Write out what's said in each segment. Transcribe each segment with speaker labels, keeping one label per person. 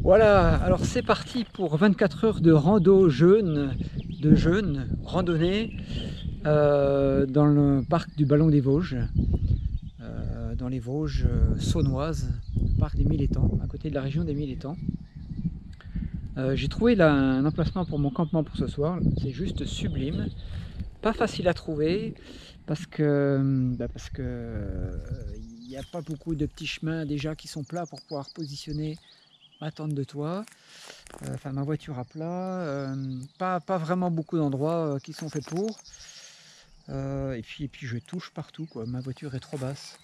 Speaker 1: Voilà, alors c'est parti pour 24 heures de randonnée dans le parc du Ballon des Vosges, dans les Vosges saunoises, le parc des Mille Étangs, à côté de la région des Mille Étangs. J'ai trouvé là un emplacement pour mon campement pour ce soir, c'est juste sublime, pas facile à trouver parce que il n'y a pas beaucoup de petits chemins déjà qui sont plats pour pouvoir positionner ma tente de toit. Enfin ma voiture à plat, pas vraiment beaucoup d'endroits qui sont faits pour. Et puis je touche partout, quoi. Ma voiture est trop basse.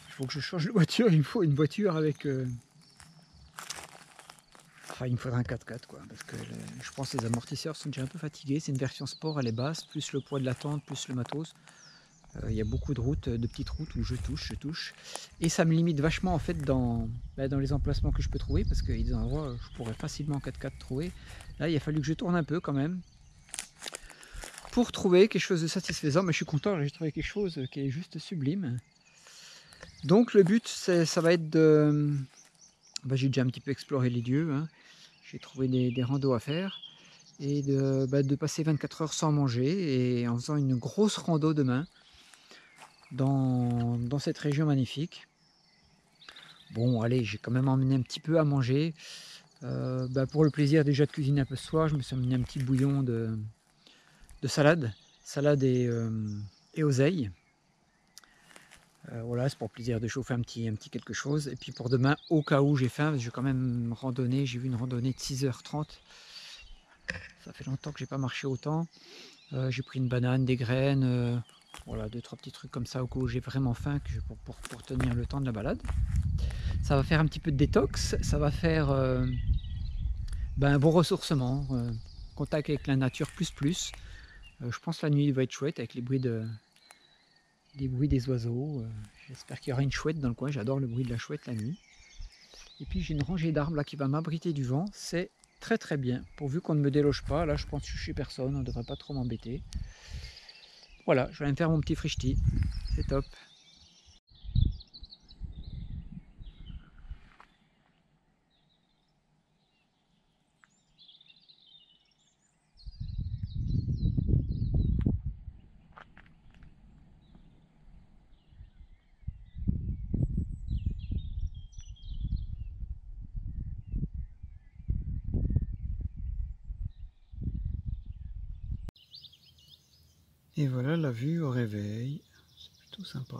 Speaker 1: Il faut que je change de voiture, il me faut une voiture avec... Enfin il me faudra un 4x4 quoi, parce que je pense que les amortisseurs sont déjà un peu fatigués. C'est une version sport, elle est basse, plus le poids de la tente, plus le matos. Il y a beaucoup de routes, de petites routes où je touche. Et ça me limite vachement en fait dans les emplacements que je peux trouver, parce qu'il y a des endroits où je pourrais facilement en 4x4 trouver. Là, il a fallu que je tourne un peu quand même pour trouver quelque chose de satisfaisant. Mais je suis content, j'ai trouvé quelque chose qui est juste sublime. Donc le but, ça va être de... j'ai déjà un petit peu exploré les lieux, hein. J'ai trouvé des randos à faire. Et de passer 24 heures sans manger et en faisant une grosse rando demain dans cette région magnifique. Bon, allez, j'ai quand même emmené un petit peu à manger. Pour le plaisir déjà de cuisiner un peu ce soir, je me suis emmené un petit bouillon de salade et oseille. Voilà, c'est pour le plaisir de chauffer un petit quelque chose. Et puis pour demain, au cas où j'ai faim, je vais quand même randonner. J'ai vu une randonnée de 6h30. Ça fait longtemps que j'ai pas marché autant. J'ai pris une banane, des graines, voilà, 2-3 petits trucs comme ça au cas où j'ai vraiment faim pour tenir le temps de la balade. Ça va faire un petit peu de détox, ça va faire un bon ressourcement, contact avec la nature plus. Je pense que la nuit va être chouette avec les bruits des oiseaux. J'espère qu'il y aura une chouette dans le coin, j'adore le bruit de la chouette la nuit. Et puis j'ai une rangée d'arbres là qui va m'abriter du vent, c'est très bien, pourvu qu'on ne me déloge pas. Là je pense que je suis chez personne, on ne devrait pas trop m'embêter. Voilà, je vais aller me faire mon petit frichti, c'est top. Et voilà la vue au réveil, c'est plutôt sympa.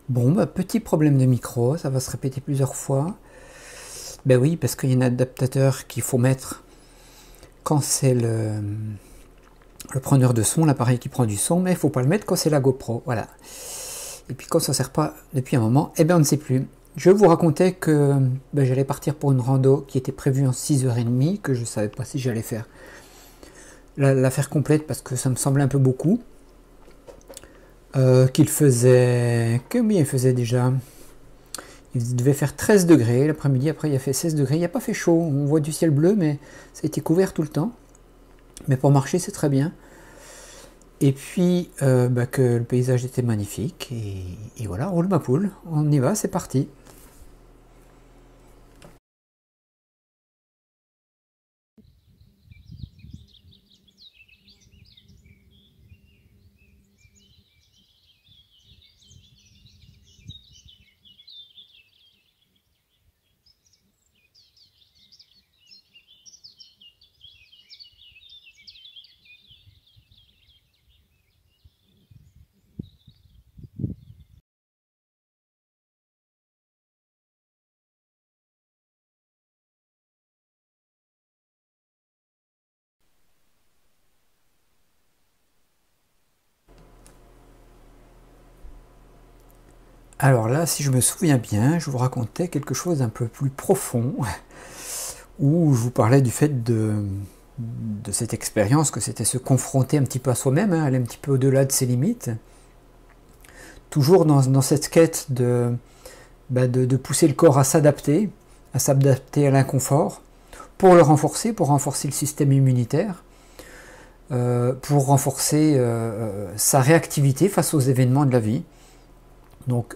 Speaker 1: Bon, petit problème de micro, ça va se répéter plusieurs fois. Ben oui, parce qu'il y a un adaptateur qu'il faut mettre quand c'est le preneur de son, l'appareil qui prend du son, mais il ne faut pas le mettre quand c'est la GoPro, voilà. Et puis quand ça ne sert pas depuis un moment, eh bien on ne sait plus. Je vous racontais que j'allais partir pour une rando qui était prévue en 6h30, que je ne savais pas si j'allais faire la faire complète parce que ça me semblait un peu beaucoup. Qu'il faisait... Combien il faisait déjà? Il devait faire 13 degrés l'après-midi, après il a fait 16 degrés. Il n'y a pas fait chaud, on voit du ciel bleu, mais ça a été couvert tout le temps. Mais pour marcher, c'est très bien. Et puis, que le paysage était magnifique. Et voilà, roule ma poule, on y va, c'est parti. Alors là, si je me souviens bien, je vous racontais quelque chose d'un peu plus profond, où je vous parlais du fait de cette expérience, que c'était se confronter un petit peu à soi-même, hein, aller un petit peu au-delà de ses limites, toujours dans cette quête de pousser le corps à s'adapter à l'inconfort, pour renforcer le système immunitaire, pour renforcer sa réactivité face aux événements de la vie. Donc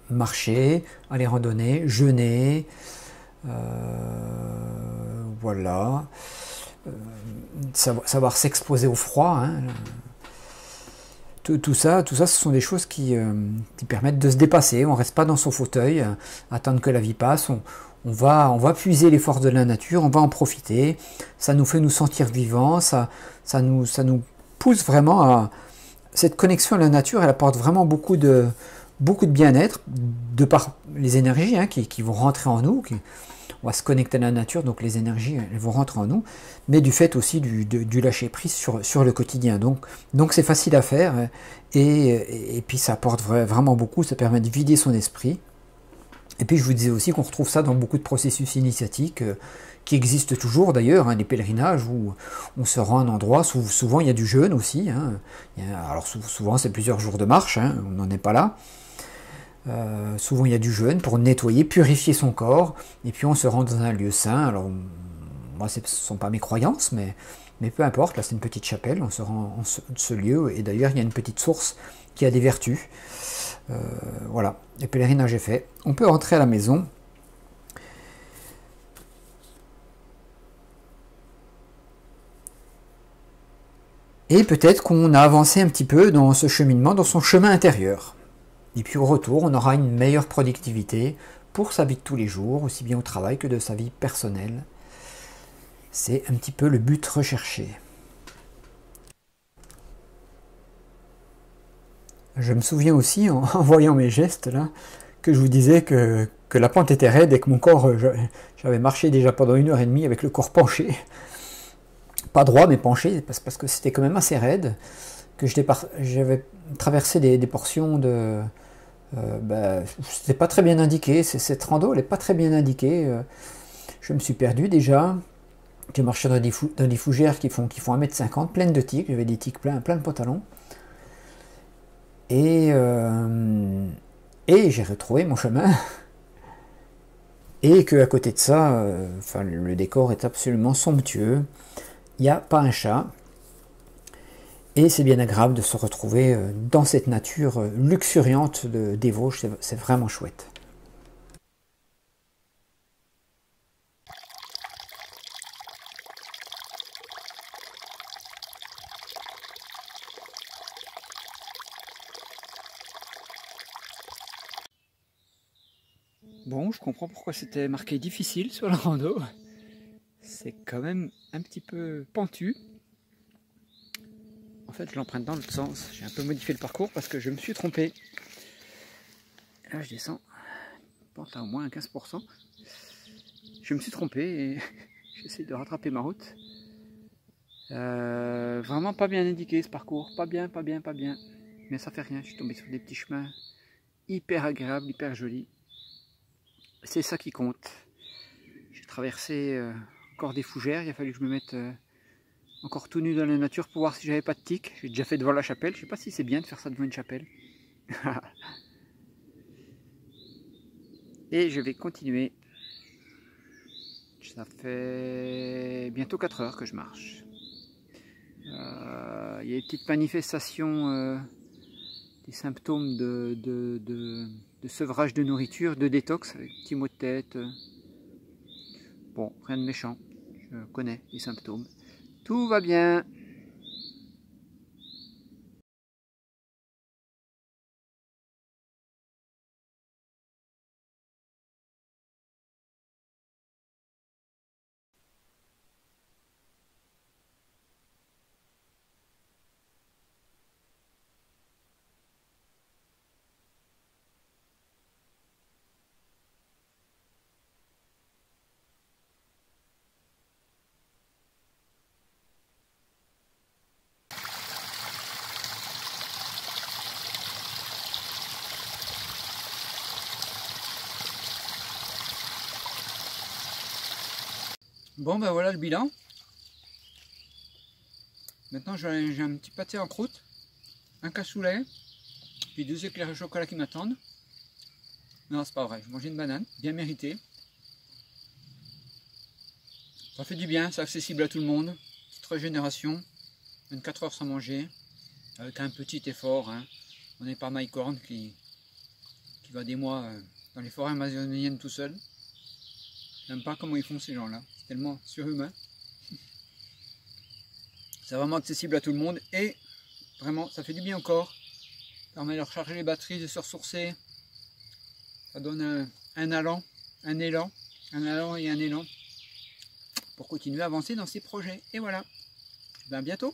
Speaker 1: marcher, aller randonner, jeûner, voilà, savoir s'exposer au froid. Hein. Tout ça, ce sont des choses qui permettent de se dépasser. On ne reste pas dans son fauteuil, attendre que la vie passe. On va puiser les forces de la nature, on va en profiter. Ça nous fait nous sentir vivants, ça nous pousse vraiment à... Cette connexion à la nature, elle apporte vraiment beaucoup de bien-être, de par les énergies qui vont rentrer en nous. On va se connecter à la nature, donc les énergies elles vont rentrer en nous, mais du fait aussi du lâcher prise sur le quotidien. Donc c'est facile à faire, et puis ça apporte vraiment beaucoup, ça permet de vider son esprit. Et puis je vous disais aussi qu'on retrouve ça dans beaucoup de processus initiatiques qui existent toujours d'ailleurs, hein, les pèlerinages où on se rend à un endroit, souvent il y a du jeûne aussi, hein. Alors souvent c'est plusieurs jours de marche, hein, on n'en est pas là. Souvent il y a du jeûne pour nettoyer, purifier son corps, et puis on se rend dans un lieu saint. Alors moi ce ne sont pas mes croyances, mais peu importe, là c'est une petite chapelle, on se rend en ce lieu, et d'ailleurs il y a une petite source qui a des vertus. Voilà, les pèlerinages est fait. On peut rentrer à la maison. Et peut-être qu'on a avancé un petit peu dans ce cheminement, dans son chemin intérieur. Et puis au retour, on aura une meilleure productivité pour sa vie de tous les jours, aussi bien au travail que de sa vie personnelle. C'est un petit peu le but recherché. Je me souviens aussi, en voyant mes gestes là, que je vous disais que la pente était raide et que mon corps, j'avais marché déjà pendant 1 heure et demie avec le corps penché. Pas droit, mais penché, parce que c'était quand même assez raide, que j'avais traversé des portions de... c'était pas très bien indiqué, cette rando, elle est pas très bien indiquée. Je me suis perdu déjà. J'ai marché dans des fougères qui font 1,50 m, pleines de tiques, j'avais des tiques plein de pantalons. Et j'ai retrouvé mon chemin. Et qu'à côté de ça, le décor est absolument somptueux. Il n'y a pas un chat. Et c'est bien agréable de se retrouver dans cette nature luxuriante des Vosges, c'est vraiment chouette. Bon, je comprends pourquoi c'était marqué difficile sur le rando. C'est quand même un petit peu pentu. En fait, je l'emprunte dans l'autre sens. J'ai un peu modifié le parcours parce que je me suis trompé. Là, je descends. Pente à au moins 15%. Je me suis trompé et j'essaie de rattraper ma route. Vraiment pas bien indiqué ce parcours. Pas bien. Mais ça fait rien. Je suis tombé sur des petits chemins hyper agréables, hyper jolis. C'est ça qui compte. J'ai traversé encore des fougères. Il a fallu que je me mette encore tout nu dans la nature pour voir si j'avais pas de tiques. J'ai déjà fait devant la chapelle. Je sais pas si c'est bien de faire ça devant une chapelle. Et je vais continuer. Ça fait bientôt 4 heures que je marche. Il y a des petites manifestations, des symptômes de sevrage de nourriture, de détox, avec petits maux de tête. Bon, rien de méchant. Je connais les symptômes. Tout va bien. Bon ben voilà le bilan. Maintenant j'ai un petit pâté en croûte, un cassoulet, puis 2 éclairs au chocolat qui m'attendent. Non, c'est pas vrai, j'ai mangé une banane, bien méritée. Ça fait du bien, c'est accessible à tout le monde. Petite régénération, 24 heures sans manger, avec un petit effort. Hein. On n'est pas Mike Horn qui va des mois dans les forêts amazoniennes tout seul. J'aime pas comment ils font ces gens-là, c'est tellement surhumain. C'est vraiment accessible à tout le monde et vraiment ça fait du bien au corps. Ça permet de recharger les batteries, de se ressourcer. Ça donne un élan et un élan pour continuer à avancer dans ses projets. Et voilà, ben à bientôt.